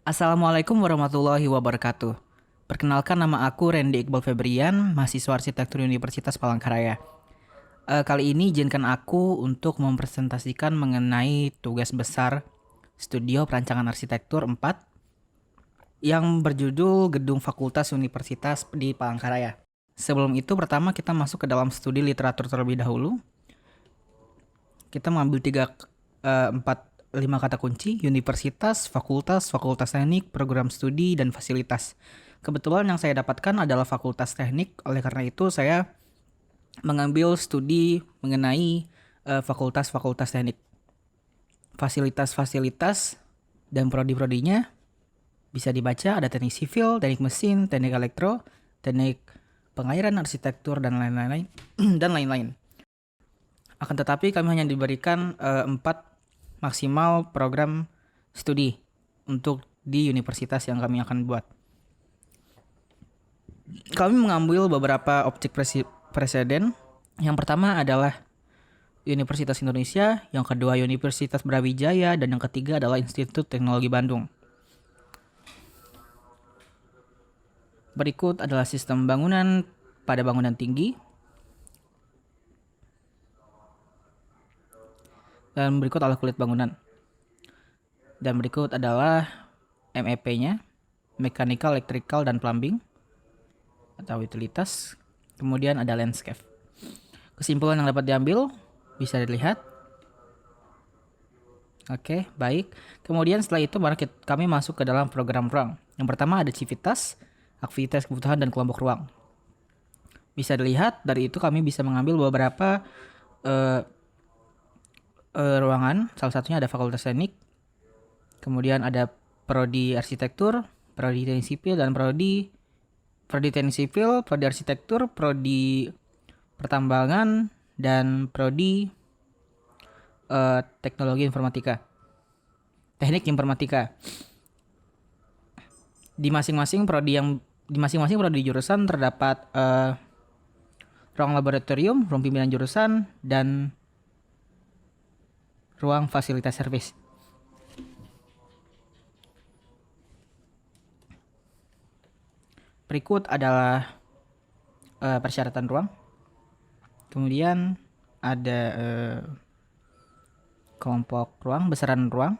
Assalamualaikum warahmatullahi wabarakatuh. Perkenalkan, nama aku Randy Iqbal Febrian, mahasiswa arsitektur Universitas Palangkaraya. Kali ini izinkan aku untuk mempresentasikan mengenai tugas besar Studio Perancangan Arsitektur 4 yang berjudul Gedung Fakultas Universitas di Palangkaraya. Sebelum itu, pertama kita masuk ke dalam studi literatur terlebih dahulu. Kita mengambil 5 kata kunci: universitas, fakultas, fakultas teknik, program studi, dan fasilitas. Kebetulan yang saya dapatkan adalah fakultas teknik, oleh karena itu saya mengambil studi mengenai fakultas-fakultas teknik. Fasilitas-fasilitas dan prodi-prodinya bisa dibaca, ada teknik sipil, teknik mesin, teknik elektro, teknik pengairan, arsitektur, dan lain-lain. dan lain-lain. Akan tetapi kami hanya diberikan 4 maksimal program studi untuk di universitas yang kami akan buat. Kami mengambil beberapa objek presiden. Yang pertama adalah Universitas Indonesia, yang kedua Universitas Brawijaya, dan yang ketiga adalah Institut Teknologi Bandung. Berikut adalah sistem bangunan pada bangunan tinggi. Dan berikut adalah kulit bangunan. Dan berikut adalah MEP-nya, Mechanical, Electrical, dan Plumbing atau utilitas. Kemudian ada landscape. Kesimpulan yang dapat diambil bisa dilihat. Oke, baik. Kemudian setelah itu kami masuk ke dalam program ruang. Yang pertama ada civitas, aktivitas kebutuhan dan kelompok ruang. Bisa dilihat dari itu kami bisa mengambil beberapa ruangan. Salah satunya ada fakultas teknik, kemudian ada prodi arsitektur, prodi teknik sipil, dan prodi teknik sipil, prodi arsitektur, prodi pertambangan, dan prodi teknologi informatika, teknik informatika. Di masing-masing prodi jurusan terdapat ruang laboratorium, ruang pimpinan jurusan, dan ruang fasilitas servis. Berikut adalah persyaratan ruang. Kemudian ada kelompok ruang, besaran ruang.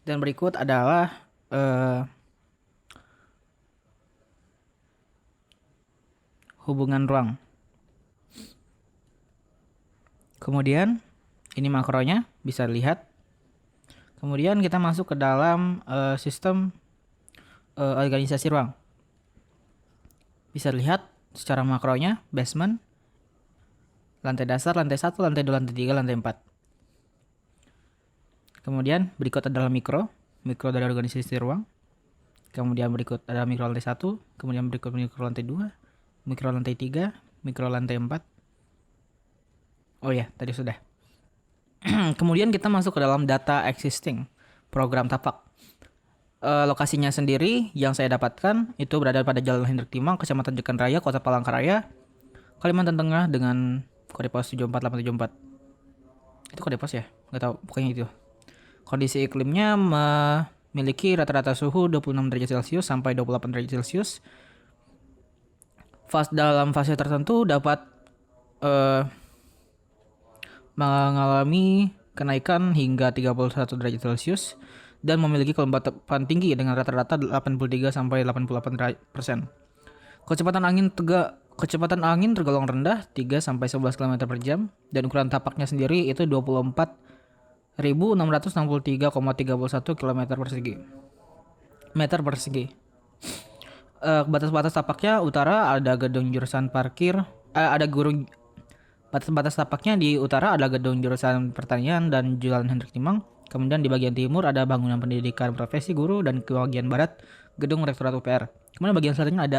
Dan berikut adalah hubungan ruang. Kemudian ini makronya bisa dilihat. Kemudian kita masuk ke dalam sistem organisasi ruang. Bisa dilihat secara makronya: basement, lantai dasar, lantai 1, lantai 2, lantai 3, lantai 4. Kemudian berikut adalah mikro dari organisasi ruang. Kemudian berikut ada mikro lantai 1, kemudian berikut mikro lantai 2, mikro lantai 3, mikro lantai 4. Oh ya, tadi sudah. Kemudian kita masuk ke dalam data existing, program tapak. Lokasinya sendiri yang saya dapatkan itu berada pada Jalan Hendrik Timang, Kecamatan Jekan Raya, Kota Palangkaraya, Kalimantan Tengah, dengan kode pos 74874. Itu kode pos ya? Nggak tahu, pokoknya itu. Kondisi iklimnya memiliki rata-rata suhu 26 derajat Celcius sampai 28 derajat Celcius. Dalam fase tertentu dapat mengalami kenaikan hingga 31 derajat Celcius dan memiliki kelembapan tinggi dengan rata-rata 83 sampai 88%. Kecepatan angin tergolong rendah 3 sampai 11 km per jam, dan ukuran tapaknya sendiri itu 24.663,31 km persegi. Meter persegi. Batas-batas tapaknya utara ada gedung jurusan parkir, batas-batas tapaknya di utara ada gedung jurusan pertanian dan Jalan Hendrik Timang. Kemudian di bagian timur ada bangunan pendidikan profesi guru, dan ke bagian barat gedung rektorat UPR. Kemudian bagian selanjutnya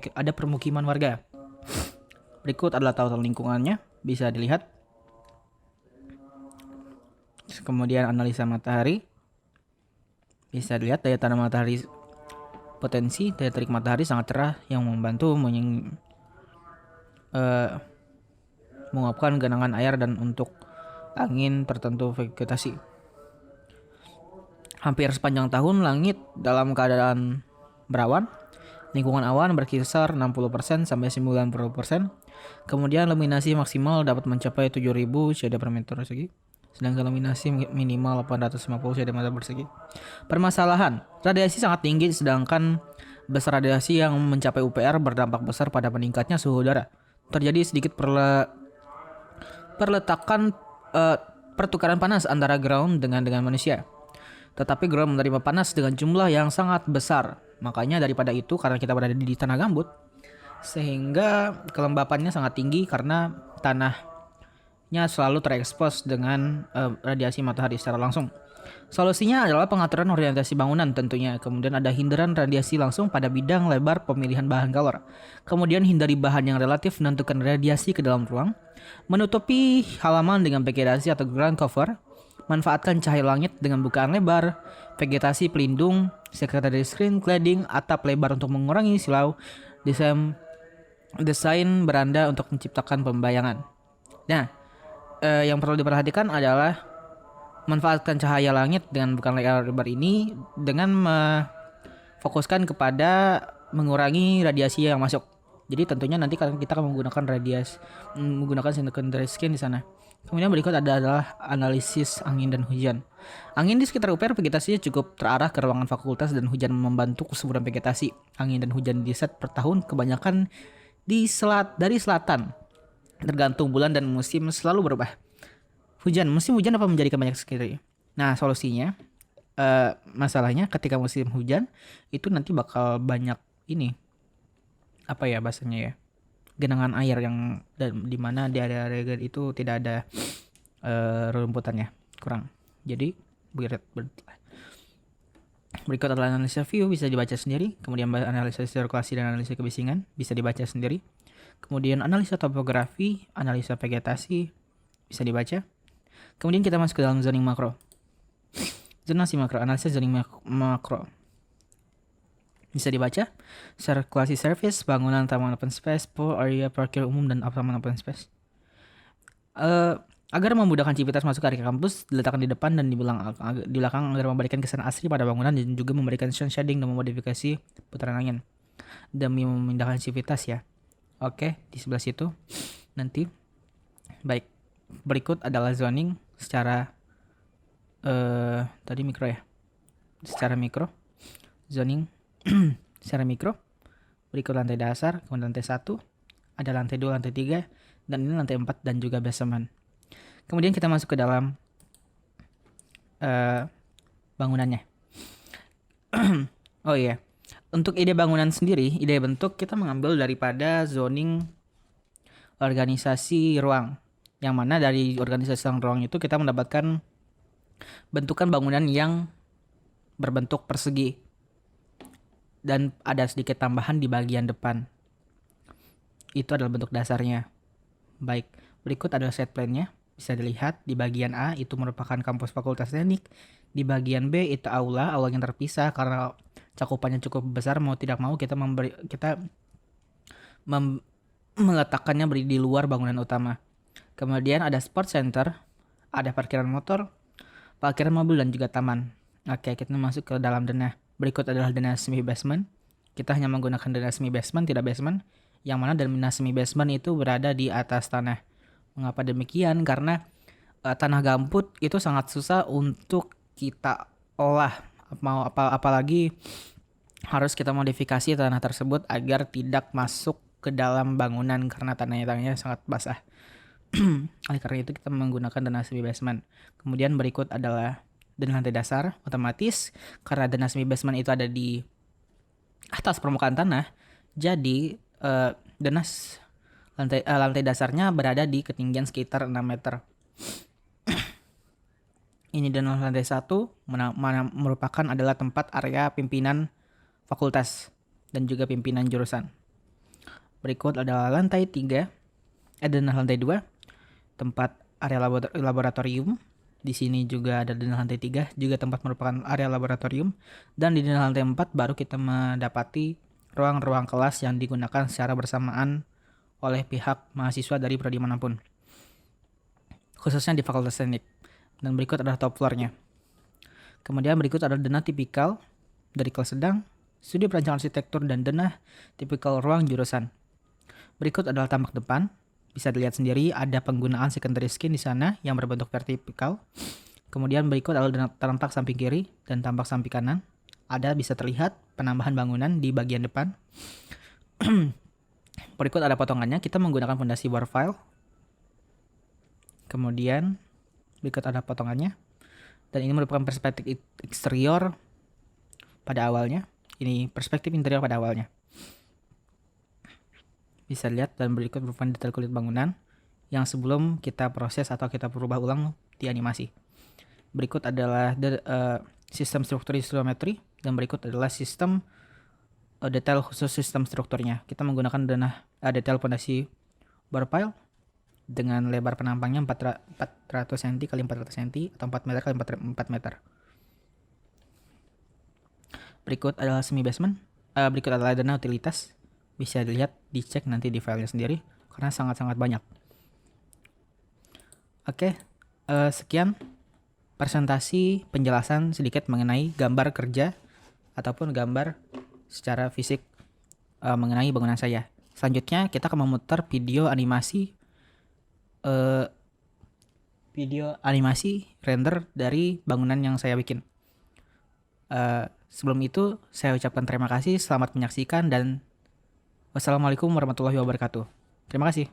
ada permukiman warga. Berikut adalah tata lingkungannya, bisa dilihat. Kemudian analisa matahari. Bisa dilihat daya tahan matahari, potensi daya terik matahari sangat cerah yang membantu menguapkan genangan air dan untuk angin tertentu vegetasi. Hampir sepanjang tahun langit dalam keadaan berawan. Lingkungan awan berkisar 60% sampai 90%. Kemudian luminasi maksimal dapat mencapai 7.000 cd per meter persegi. Sedangkan luminasi minimal 850 cd per meter persegi. Permasalahan, radiasi sangat tinggi sedangkan besar radiasi yang mencapai UPR berdampak besar pada meningkatnya suhu udara. Terjadi sedikit pertukaran panas antara ground dengan manusia. Tetapi ground menerima panas dengan jumlah yang sangat besar. Makanya daripada itu, karena kita berada di tanah gambut, sehingga kelembapannya sangat tinggi karena tanahnya selalu terekspos dengan radiasi matahari secara langsung. Solusinya adalah pengaturan orientasi bangunan tentunya. Kemudian ada hindaran radiasi langsung pada bidang lebar pemilihan bahan kalor. Kemudian hindari bahan yang relatif menentukan radiasi ke dalam ruang. Menutupi halaman dengan vegetasi atau ground cover. Manfaatkan cahaya langit dengan bukaan lebar, vegetasi pelindung, secondary screen cladding, atap lebar untuk mengurangi silau, desain beranda untuk menciptakan pembayangan. Nah, yang perlu diperhatikan adalah manfaatkan cahaya langit dengan bukaan lebar ini dengan fokuskan kepada mengurangi radiasi yang masuk. Jadi tentunya nanti kita akan menggunakan secondary screen di sana. Kemudian berikut adalah analisis angin dan hujan. Angin di sekitar UPR vegetasinya cukup terarah ke ruangan fakultas dan hujan membantu kesuburan vegetasi. Angin dan hujan di set per tahun kebanyakan dari selatan. Tergantung bulan dan musim selalu berubah. Musim hujan apa menjadikan banyak sekali? Nah, solusinya masalahnya ketika musim hujan itu nanti bakal banyak ini apa ya bahasanya ya, genangan air yang di mana di area itu tidak ada rumputannya kurang. Jadi berikut adalah analisa view bisa dibaca sendiri. Kemudian analisa sirkulasi dan analisa kebisingan bisa dibaca sendiri. Kemudian analisa topografi, analisa vegetasi bisa dibaca. Kemudian kita masuk ke dalam zoning makro. Zonasi makro, analisa zoning makro bisa dibaca. Sirkulasi service, bangunan, taman open space, pool area parkir umum dan taman open space. Agar memudahkan aktivitas masuk area kampus, diletakkan di depan dan di belakang agar memberikan kesan asri pada bangunan dan juga memberikan sound shading dan memodifikasi putaran angin demi memindahkan aktivitas ya. Oke, di sebelah situ nanti. Baik, berikut adalah zoning secara tadi mikro ya. Secara mikro, zoning secara mikro. Berikut lantai dasar, kemudian lantai 1, ada lantai 2, lantai 3, dan ini lantai 4 dan juga basement. Kemudian kita masuk ke dalam bangunannya. Oh iya, untuk ide bangunan sendiri, ide bentuk kita mengambil daripada zoning organisasi ruang. Yang mana dari organisasi ruang itu kita mendapatkan bentukan bangunan yang berbentuk persegi. Dan ada sedikit tambahan di bagian depan. Itu adalah bentuk dasarnya. Baik, berikut adalah set plan-nya. Bisa dilihat di bagian A itu merupakan kampus Fakultas Teknik. Di bagian B itu aula yang terpisah karena cakupannya cukup besar. Mau tidak mau kita meletakkannya di luar bangunan utama. Kemudian ada sport center, ada parkiran motor, parkiran mobil dan juga taman. Oke, kita masuk ke dalam denah. Berikut adalah denah semi basement. Kita hanya menggunakan denah semi basement, tidak basement. Yang mana denah semi basement itu berada di atas tanah. Mengapa demikian? Karena tanah gambut itu sangat susah untuk kita olah. Apalagi harus kita modifikasi tanah tersebut agar tidak masuk ke dalam bangunan karena tanahnya sangat basah. Oleh karena itu kita menggunakan denah semi basement. Kemudian berikut adalah denah lantai dasar. Otomatis karena denah semi basement itu ada di atas permukaan tanah, jadi denah lantai dasarnya berada di ketinggian sekitar 6 meter. Ini denah lantai 1 merupakan adalah tempat area pimpinan fakultas dan juga pimpinan jurusan. Berikut adalah lantai 3, denah lantai 2, tempat area laboratorium. Di sini juga ada denah lantai 3, juga tempat merupakan area laboratorium. Dan di denah lantai 4 baru kita mendapati ruang-ruang kelas yang digunakan secara bersamaan oleh pihak mahasiswa dari prodi manapun. khususnya di Fakultas Teknik. Dan berikut adalah top floor-nya. Kemudian berikut adalah denah tipikal dari kelas sedang, studi perancangan arsitektur, dan denah tipikal ruang jurusan. Berikut adalah tampak depan. Bisa dilihat sendiri ada penggunaan secondary skin di sana yang berbentuk vertikal. Kemudian berikut adalah tampak samping kiri dan tampak samping kanan. Ada bisa terlihat penambahan bangunan di bagian depan. Berikut ada potongannya. Kita menggunakan fondasi war file. Kemudian berikut ada potongannya. Dan ini merupakan perspektif eksterior pada awalnya. Ini perspektif interior pada awalnya. Bisa lihat dan berikut merupakan detail kulit bangunan yang sebelum kita proses atau kita perubah ulang di animasi. Berikut adalah sistem struktur isometri dan berikut adalah sistem detail khusus sistem strukturnya. Kita menggunakan detail fondasi bar pile dengan lebar penampangnya 400 cm x 400 cm atau 4 meter x 4 meter. Berikut adalah semi basement. Berikut adalah dana utilitas. Bisa dilihat, dicek nanti di filenya sendiri karena sangat-sangat banyak. Oke, sekian presentasi penjelasan sedikit mengenai gambar kerja ataupun gambar secara fisik mengenai bangunan saya. Selanjutnya kita akan memutar video animasi render dari bangunan yang saya bikin. Sebelum itu saya ucapkan terima kasih, selamat menyaksikan, dan wassalamualaikum warahmatullahi wabarakatuh. Terima kasih.